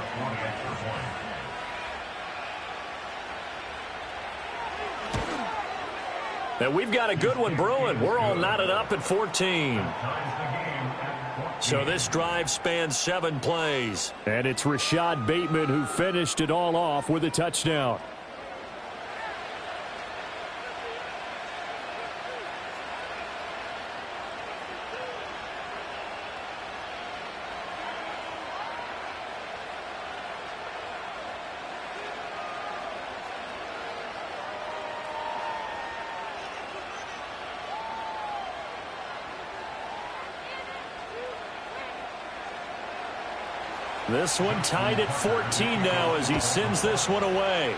And we've got a good one brewing. We're all knotted up at 14. So this drive spans 7 plays. And it's Rashad Bateman who finished it all off with a touchdown. This one tied at 14 now as he sends this one away.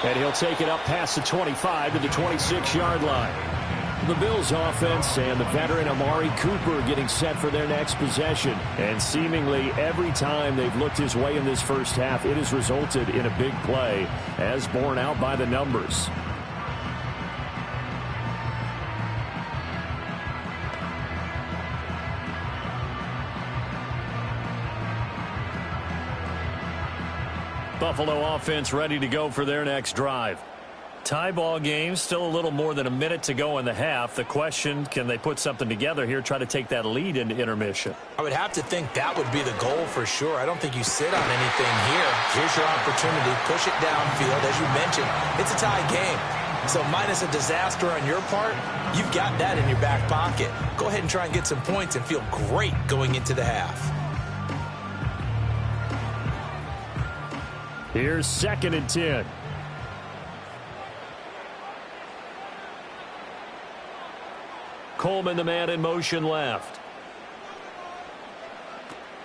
And he'll take it up past the 25 to the 26-yard line. The Bills offense and the veteran Amari Cooper getting set for their next possession. And seemingly every time they've looked his way in this first half, it has resulted in a big play, as borne out by the numbers. Buffalo offense ready to go for their next drive. Tie ball game, still a little more than a minute to go in the half. The question, can they put something together here, try to take that lead into intermission? I would have to think that would be the goal for sure. I don't think you sit on anything here. Here's your opportunity. Push it downfield. As you mentioned, it's a tie game. So minus a disaster on your part, you've got that in your back pocket. Go ahead and try and get some points and feel great going into the half. Here's 2nd and 10. Coleman, the man in motion left.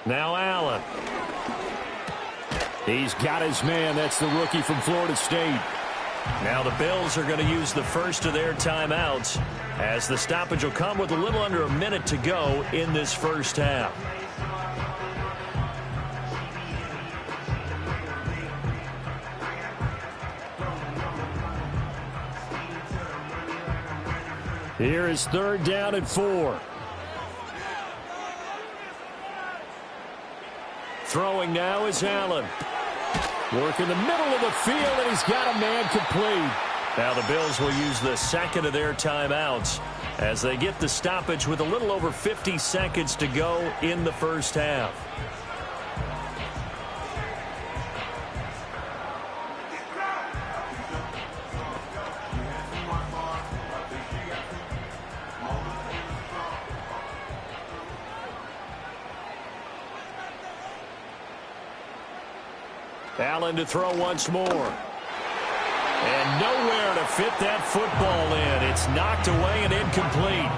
Now Allen. He's got his man. That's the rookie from Florida State. Now the Bills are going to use the first of their timeouts, as the stoppage will come with a little under a minute to go in this first half. Here is 3rd down and 4. Throwing now is Allen. Work in the middle of the field, and he's got a man complete. Now the Bills will use the second of their timeouts as they get the stoppage with a little over 50 seconds to go in the first half. Allen to throw once more. And nowhere to fit that football in. It's knocked away and incomplete.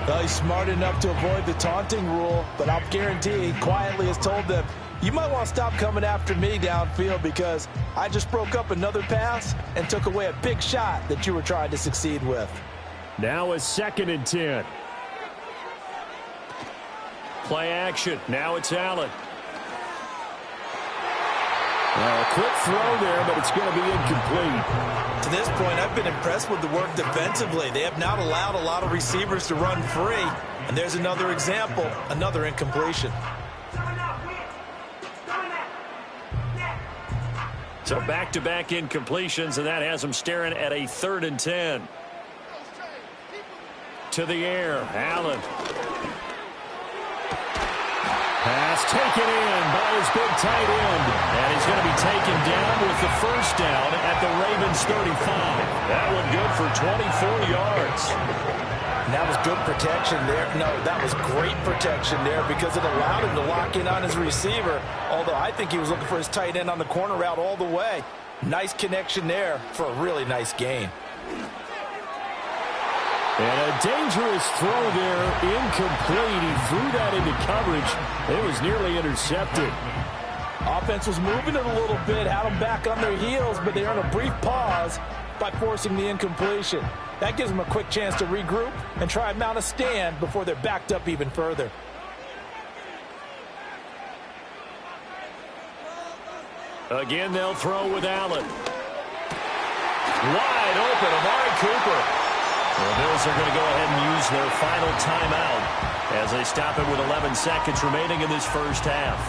Well, he's smart enough to avoid the taunting rule, but I'll guarantee he quietly has told them, you might want to stop coming after me downfield because I just broke up another pass and took away a big shot that you were trying to succeed with. Now is 2nd and 10. Play action. Now it's Allen. Well, a quick throw there, but it's going to be incomplete. To this point, I've been impressed with the work defensively. They have not allowed a lot of receivers to run free. And there's another example, another incompletion. So back-to-back incompletions, and that has them staring at a 3rd and 10. To the air, Allen. Pass taken in by his big tight end. And he's going to be taken down with the first down at the Ravens 35. That one good for 24 yards. And that was good protection there. No, that was great protection there because it allowed him to lock in on his receiver. Although I think he was looking for his tight end on the corner route all the way. Nice connection there for a really nice gain. And a dangerous throw there, incomplete. He threw that into coverage. It was nearly intercepted. Offense was moving it a little bit, had them back on their heels, but they earned a brief pause by forcing the incompletion. That gives them a quick chance to regroup and try and mount a stand before they're backed up even further. Again, they'll throw with Allen. Wide open, Amari Cooper. The Bills are going to go ahead and use their final timeout as they stop it with 11 seconds remaining in this first half.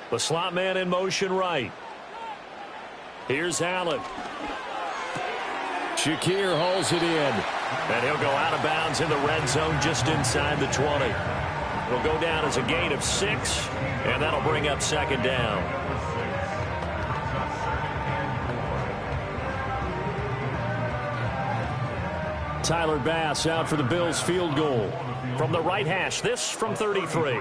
The slot man in motion right. Here's Allen. Shakir hauls it in. And he'll go out of bounds in the red zone just inside the 20. It'll go down as a gain of 6, and that'll bring up 2nd down. Tyler Bass out for the Bills field goal. From the right hash, this from 33.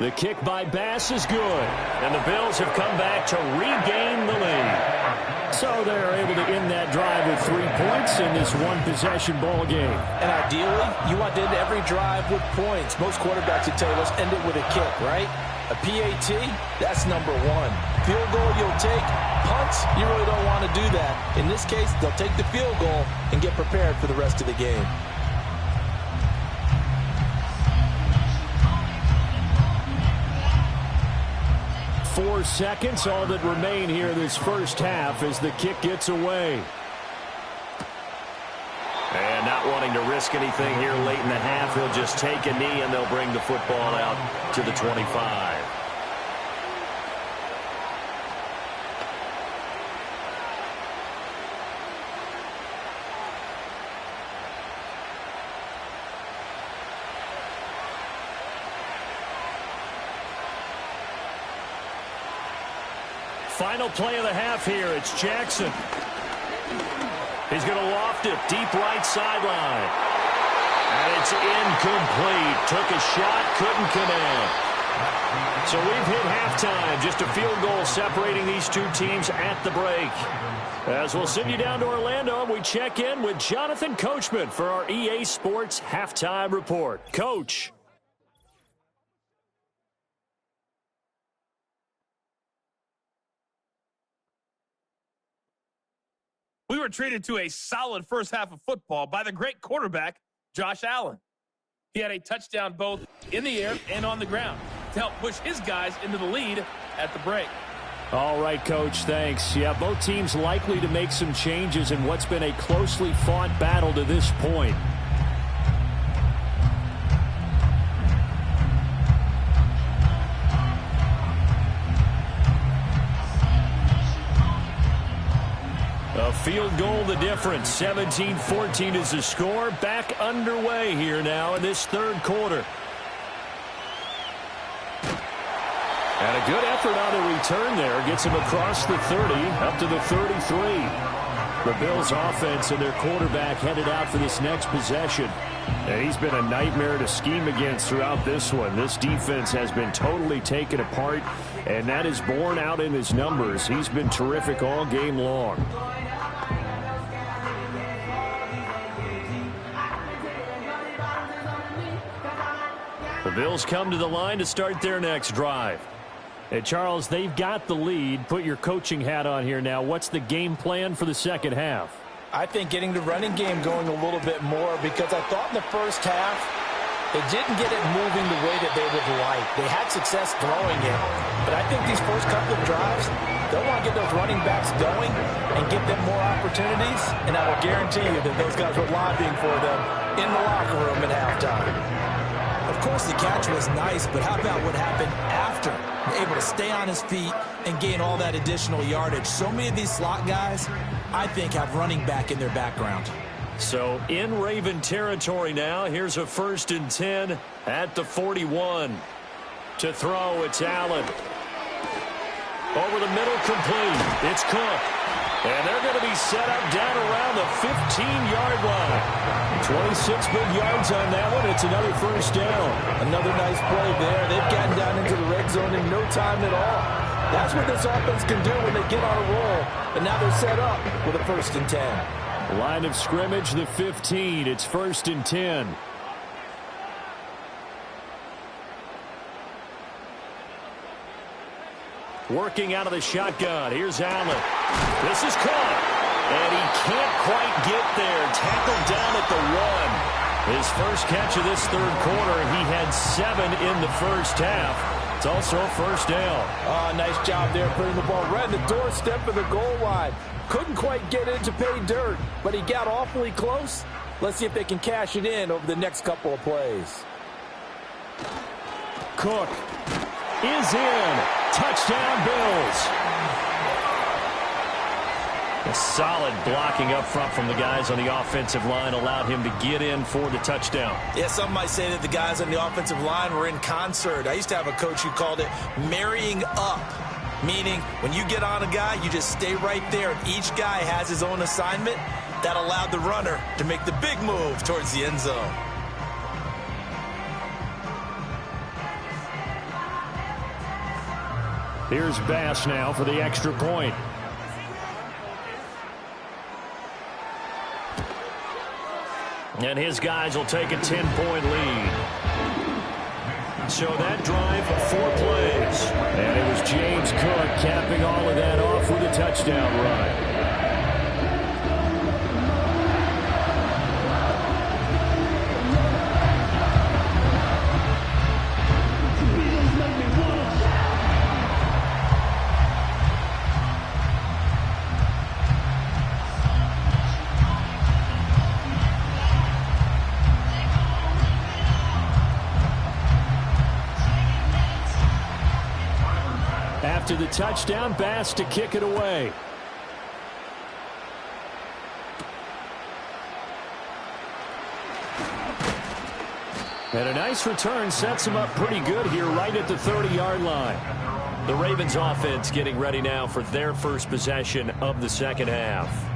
The kick by Bass is good. And the Bills have come back to regain the lead. So they're able to end that drive with 3 points in this one-possession ball game. And ideally, you want to end every drive with points. Most quarterbacks would tell you, let's end it with a kick, right? A PAT, that's number one. Field goal you'll take. Punts, you really don't want to do that. In this case, they'll take the field goal and get prepared for the rest of the game. Four seconds, all that remain here this first half as the kick gets away. And not wanting to risk anything here late in the half, he'll just take a knee and they'll bring the football out to the 25. Final play of the half here. It's Jackson. He's going to loft it deep right sideline. And it's incomplete. Took a shot, couldn't connect. So we've hit halftime. Just a field goal separating these two teams at the break. As we'll send you down to Orlando, we check in with Jonathan Coachman for our EA Sports Halftime Report. Coach. We were treated to a solid first half of football by the great quarterback, Josh Allen. He had a touchdown both in the air and on the ground to help push his guys into the lead at the break. All right, Coach, thanks. Yeah, both teams likely to make some changes in what's been a closely fought battle to this point. A field goal the difference. 17-14 is the score. Back underway here now in this third quarter. And a good effort on the return there. Gets him across the 30, up to the 33. The Bills offense and their quarterback headed out for this next possession. And he's been a nightmare to scheme against throughout this one. This defense has been totally taken apart, and that is borne out in his numbers. He's been terrific all game long. The Bills come to the line to start their next drive. Hey, Charles, they've got the lead. Put your coaching hat on here now. What's the game plan for the second half? I think getting the running game going a little bit more, because I thought in the first half they didn't get it moving the way that they would like. They had success throwing it, but I think these first couple of drives, they'll want to get those running backs going and get them more opportunities, and I will guarantee you that those guys were lobbying for them in the locker room at halftime. Of course, the catch was nice, but how about what happened after? Able to stay on his feet and gain all that additional yardage. So many of these slot guys, I think, have running back in their background. So in Raven territory now. Here's a 1st and 10 at the 41. To throw, it's Allen. Over the middle, complete. It's Cook. And they're going to be set up down around the 15-yard line. 26 big yards on that one. It's another first down. Another nice play there. They've gotten down into the red zone in no time at all. That's what this offense can do when they get on a roll. And now they're set up with a 1st and 10. Line of scrimmage, the 15. It's 1st and 10. Working out of the shotgun. Here's Allen. This is caught. And he can't quite get there. Tackled down at the 1. His first catch of this third quarter. He had 7 in the first half. It's also a first down. Oh, nice job there putting the ball right in the doorstep of the goal line. Couldn't quite get it to pay dirt, but he got awfully close. Let's see if they can cash it in over the next couple of plays. Cook is in. Touchdown, Bills. A solid blocking up front from the guys on the offensive line allowed him to get in for the touchdown. Yeah, some might say that the guys on the offensive line were in concert. I used to have a coach who called it marrying up, meaning when you get on a guy, you just stay right there, and each guy has his own assignment. That allowed the runner to make the big move towards the end zone. Here's Bass now for the extra point. And his guys will take a 10-point lead. So that drive, 4 plays. And it was James Cook capping all of that off with a touchdown run. After the touchdown, Bass to kick it away. And a nice return sets him up pretty good here right at the 30-yard line. The Ravens offense getting ready now for their first possession of the second half.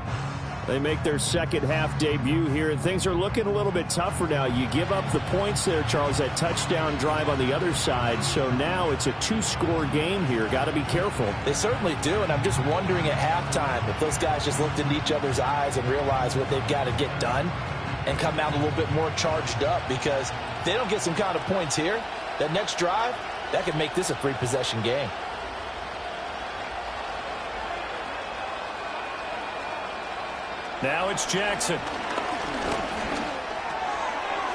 They make their second half debut here, and things are looking a little bit tougher now. You give up the points there, Charles, that touchdown drive on the other side. So now it's a 2-score game here. Got to be careful. They certainly do, and I'm just wondering at halftime if those guys just looked into each other's eyes and realized what they've got to get done and come out a little bit more charged up, because if they don't get some kind of points here, that next drive, that could make this a 3-possession game. Now it's Jackson.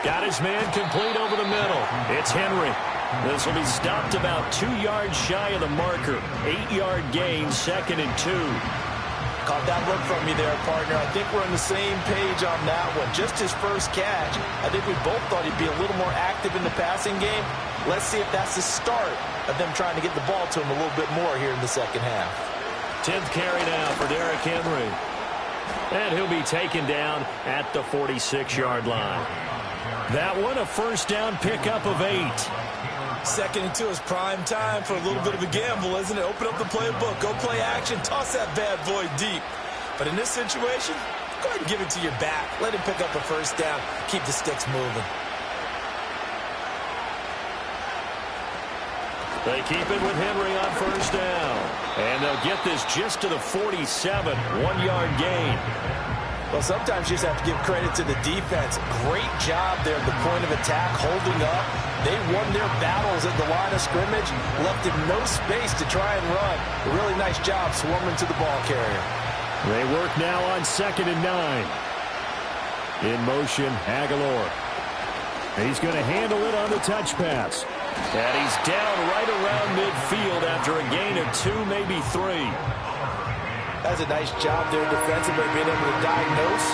Got his man complete over the middle. It's Henry. This will be stopped about 2 yards shy of the marker. 8-yard gain, 2nd and 2. Caught that look from me there, partner. I think we're on the same page on that one. Just his first catch. I think we both thought he'd be a little more active in the passing game. Let's see if that's the start of them trying to get the ball to him a little bit more here in the second half. 10th carry now for Derrick Henry. And he'll be taken down at the 46-yard line. That one, a first down pickup of 8. 2nd and 2 is prime time for a little bit of a gamble, isn't it? Open up the playbook, go play action, toss that bad boy deep. But in this situation, go ahead and give it to your back. Let him pick up a first down. Keep the sticks moving. They keep it with Henry on first down. And they'll get this just to the 47, 1-yard gain. Well, sometimes you just have to give credit to the defense. Great job there at the point of attack, holding up. They won their battles at the line of scrimmage, left him no space to try and run. A really nice job swarming to the ball carrier. They work now on 2nd and 9. In motion, Aguilar. He's going to handle it on the touch pass. And he's down right around midfield after a gain of 2, maybe 3. That's a nice job there defensively, being able to diagnose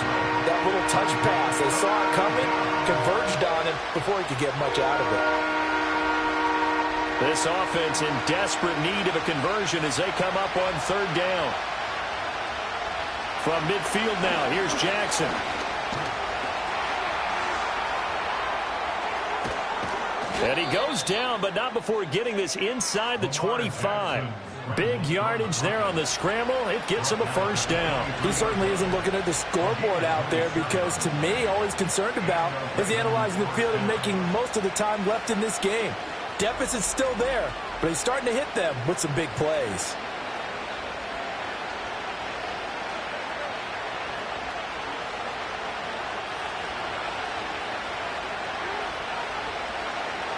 that little touch pass. They saw it coming, converged on him before he could get much out of it. This offense in desperate need of a conversion as they come up on 3rd down. From midfield now, here's Jackson. And he goes down, but not before getting this inside the 25. Big yardage there on the scramble. It gets him a first down. He certainly isn't looking at the scoreboard out there, because to me, all he's concerned about is analyzing the field and making most of the time left in this game. Deficit's still there, but he's starting to hit them with some big plays.